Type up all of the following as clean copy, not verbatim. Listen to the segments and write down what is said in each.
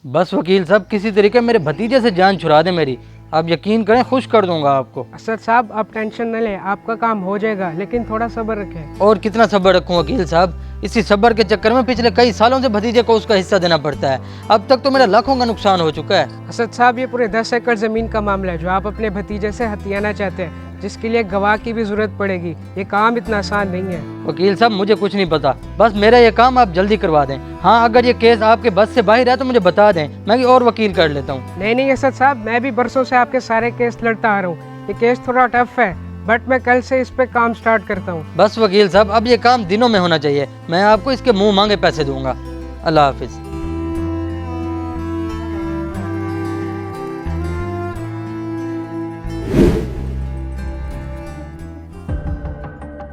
बस वकील साहब किसी तरीके मेरे भतीजे से जान छुड़ा दे मेरी। आप यकीन करें खुश कर दूंगा आपको। असद साहब आप टेंशन न लें, आपका काम हो जाएगा, लेकिन थोड़ा सब्र रखें। और कितना सब्र रखूं वकील साहब, इसी सब्र के चक्कर में पिछले कई सालों से भतीजे को उसका हिस्सा देना पड़ता है। अब तक तो मेरा लाखों का नुकसान हो चुका है। असद साहब ये पूरे 10 एकड़ ज़मीन का मामला है जो आप अपने भतीजे से हथियाना चाहते हैं, जिसके लिए गवाह की भी ज़रूरत पड़ेगी। ये काम इतना आसान नहीं है। वकील साहब मुझे कुछ नहीं पता, बस मेरा ये काम आप जल्दी करवा दें। हाँ अगर ये केस आपके बस से बाहर है तो मुझे बता दें, मैं भी और वकील कर लेता हूँ। नहीं असद साहब, मैं भी बरसों से आपके सारे केस लड़ता आ रहा हूँ। ये केस थोड़ा टफ है, बट मैं कल से इस पे काम स्टार्ट करता हूँ। बस वकील साहब अब ये काम दिनों में होना चाहिए, मैं आपको इसके मुंह मांगे पैसे दूंगा। अल्लाह हाफिज।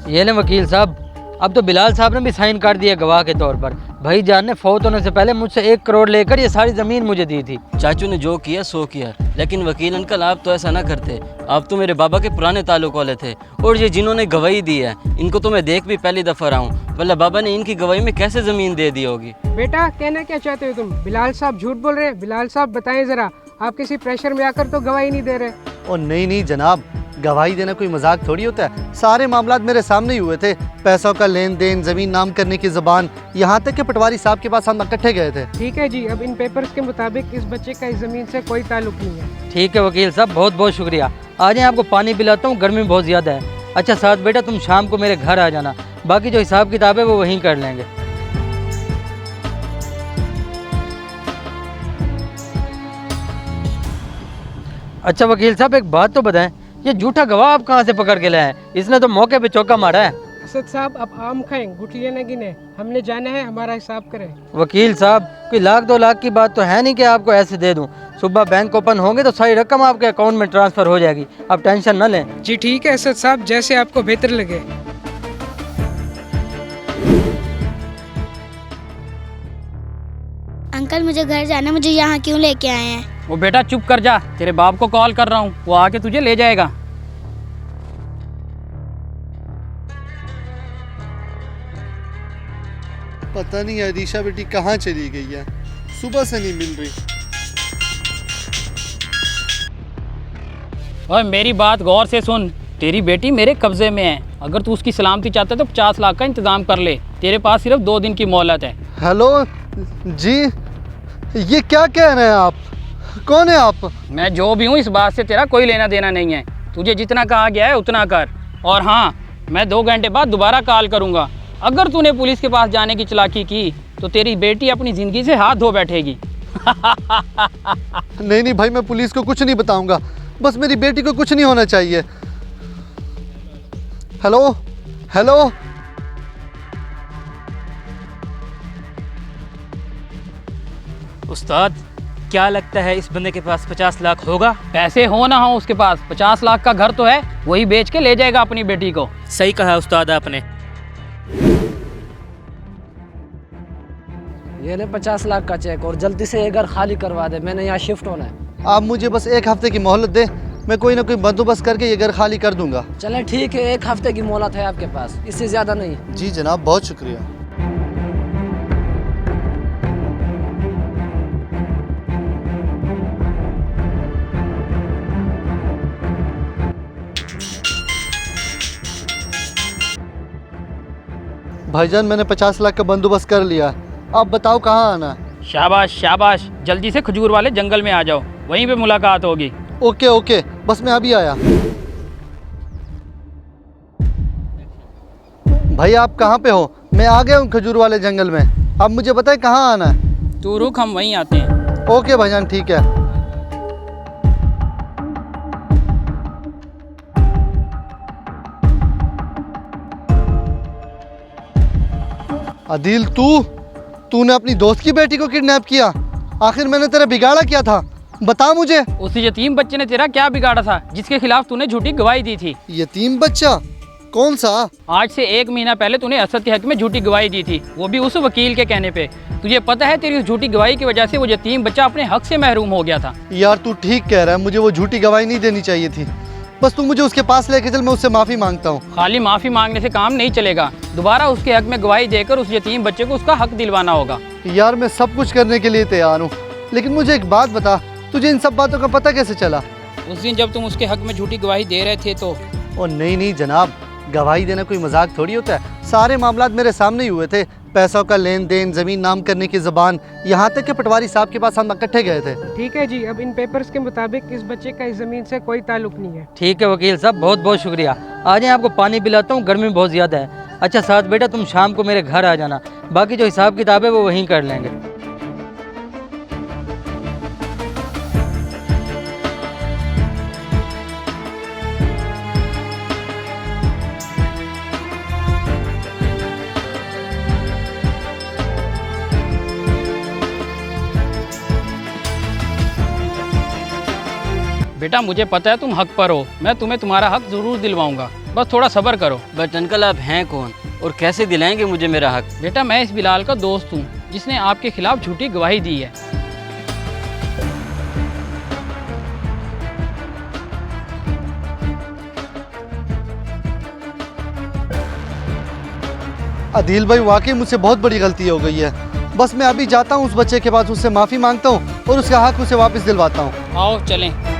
ये लें वकील साहब, अब तो बिलाल साहब ने भी साइन कर दिया गवाह के तौर पर। भाईजान ने फौत होने से पहले मुझसे 1 करोड़ लेकर ये सारी ज़मीन मुझे दी थी। चाचू ने जो किया सो किया, लेकिन वकील अंकल आप तो ऐसा ना करते। आप तो मेरे बाबा के पुराने ताल्लुक वाले थे, और ये जिन्होंने गवाही दी है इनको तो मैं देख भी पहली दफ़ा रहा हूँ। वल्ला बाबा ने इनकी गवाही में कैसे ज़मीन दे दी होगी। बेटा कहना क्या चाहते हो तुम? बिलाल साहब झूठ बोल रहे हैं। बिलाल साहब बताएं ज़रा, आप किसी प्रेशर में आकर तो गवाही नहीं दे रहे। और नहीं जनाब, गवाही देना कोई मजाक थोड़ी होता है। सारे मामलात मेरे सामने ही हुए थे, पैसों का लेन देन, ज़मीन नाम करने की ज़बान, यहाँ तक कि पटवारी साहब के पास हम इकट्ठे गए थे। ठीक है जी, अब इन पेपर्स के मुताबिक इस बच्चे का इस ज़मीन से कोई ताल्लुक नहीं है। ठीक है वकील साहब, बहुत बहुत शुक्रिया। आ जाएं, आपको पानी पिलाता हूँ, गर्मी बहुत ज़्यादा है। अच्छा साथ बेटा तुम शाम को मेरे घर आ जाना, बाकी जो हिसाब किताब है वो वहीं कर लेंगे। अच्छा वकील साहब एक बात तो बताएं, ये झूठा गवाह आप कहाँ से पकड़ के लाए हैं? इसने तो मौके पे चौका मारा है। असद साहब अब आम खाएं, गुठलियाँ न गिने, हमने जाना है, हमारा हिसाब करें। वकील साहब कोई 1-2 लाख की बात तो है नहीं कि आपको ऐसे दे दूं। सुबह बैंक ओपन होंगे तो सारी रकम आपके अकाउंट में ट्रांसफ़र हो जाएगी, आप टेंशन न लें। जी ठीक है असद साहब, जैसे आपको बेहतर लगे। अंकल मुझे घर जाना, मुझे यहाँ क्यों लेके आए हैं? वो बेटा चुप कर जा, तेरे बाप को कॉल कर रहा हूँ, वो आके तुझे ले जाएगा। पता नहीं अरीशा बेटी कहाँ चली गई है, सुबह से नहीं मिल रही। और मेरी बात गौर से सुन, तेरी बेटी मेरे कब्जे में है। अगर तू उसकी सलामती चाहता है तो 50 लाख का इंतजाम कर ले, तेरे पास सिर्फ 2 दिन की मोहलत है। हेलो जी, ये क्या कह रहे हैं आप? कौन है आप? मैं जो भी हूँ इस बात से तेरा कोई लेना देना नहीं है। तुझे जितना कहा गया है उतना कर, और हाँ मैं 2 घंटे बाद दोबारा कॉल करूँगा। अगर तूने पुलिस के पास जाने की चालाकी की तो तेरी बेटी अपनी ज़िंदगी से हाथ धो बैठेगी। नहीं भाई, मैं पुलिस को कुछ नहीं बताऊंगा, बस मेरी बेटी को कुछ नहीं होना चाहिए। हेलो हेलो, उस्ताद क्या लगता है इस बंदे के पास 50 लाख होगा? पैसे हो ना हो उसके पास, 50 लाख का घर तो है, वही बेच के ले जाएगा अपनी बेटी को। सही कहा उस्ताद आपने। ये ले 50 लाख का चेक, और जल्दी से ये घर खाली करवा दे, मैंने यहाँ शिफ्ट होना है। आप मुझे बस 1 हफ्ते की मोहलत दे, मैं कोई ना कोई बंदोबस्त करके ये घर खाली कर दूंगा। चलें ठीक है, 1 हफ्ते की मोहलत है आपके पास, इससे ज़्यादा नहीं। जी जनाब, बहुत शुक्रिया। भाईजान मैंने 50 लाख का बंदोबस्त कर लिया, आप बताओ कहाँ आना है? शाबाश शाबाश, जल्दी से खजूर वाले जंगल में आ जाओ, वहीं पे मुलाकात होगी। ओके ओके, बस मैं अभी आया। भाई आप कहाँ पे हो? मैं आ गया हूँ खजूर वाले जंगल में, अब मुझे बताए कहाँ आना है? तू रुक, हम वहीं आते हैं। ओके भाईजान ठीक है। आदिल तूने अपनी दोस्त की बेटी को किडनैप किया? आखिर मैंने तेरा बिगाड़ा क्या था, बता मुझे। उस यतीम बच्चे ने तेरा क्या बिगाड़ा था जिसके खिलाफ तूने झूठी गवाही दी थी? यतीम बच्चा? कौन सा? आज से 1 महीना पहले तूने असद के हक में झूठी गवाही दी थी, वो भी उस वकील के कहने पे। तुझे पता है तेरी उस झूठी गवाही की वजह से वो यतीम बच्चा अपने हक से महरूम हो गया था। यार तू ठीक कह रहा है, मुझे वो झूठी गवाही नहीं देनी चाहिए थी। बस तू मुझे उसके पास लेके चल, मैं उससे माफ़ी मांगता हूँ। खाली माफ़ी मांगने से काम नहीं चलेगा, दोबारा उसके हक में गवाही देकर उस यतीम बच्चे को उसका हक दिलवाना होगा। यार मैं सब कुछ करने के लिए तैयार हूँ, लेकिन मुझे एक बात बता, तुझे इन सब बातों का पता कैसे चला? उस दिन जब तुम उसके हक में झूठी गवाही दे रहे थे तो ओ नहीं जनाब, गवाही देना कोई मजाक थोड़ी होता है। सारे मामलात मेरे सामने ही हुए थे। पैसों का लेन देन, ज़मीन नाम करने की ज़बान, यहाँ तक कि पटवारी साहब के पास हम इकट्ठे गए थे। ठीक है जी, अब इन पेपर्स के मुताबिक इस बच्चे का इस ज़मीन से कोई ताल्लुक नहीं है। ठीक है वकील साहब, बहुत बहुत शुक्रिया। आ जाएं, आपको पानी पिलाता हूँ, गर्मी बहुत ज़्यादा है। अच्छा साथ बेटा, तुम शाम को मेरे घर आ जाना, बाकी जो हिसाब किताब है वो वहीं कर लेंगे। बेटा मुझे पता है तुम हक पर हो, मैं तुम्हें तुम्हारा हक ज़रूर दिलवाऊंगा, बस थोड़ा सब्र करो। बट अंकल आप हैं कौन और कैसे दिलाएंगे मुझे मेरा हक? बेटा मैं इस बिलाल का दोस्त हूँ जिसने आपके खिलाफ झूठी गवाही दी है। अदील भाई, वाकई मुझसे बहुत बड़ी गलती हो गई है। बस मैं अभी जाता हूँ उस बच्चे के पास, उससे माफ़ी मांगता हूँ और उसका हक उसे वापस दिलवाता हूँ। आओ चलें।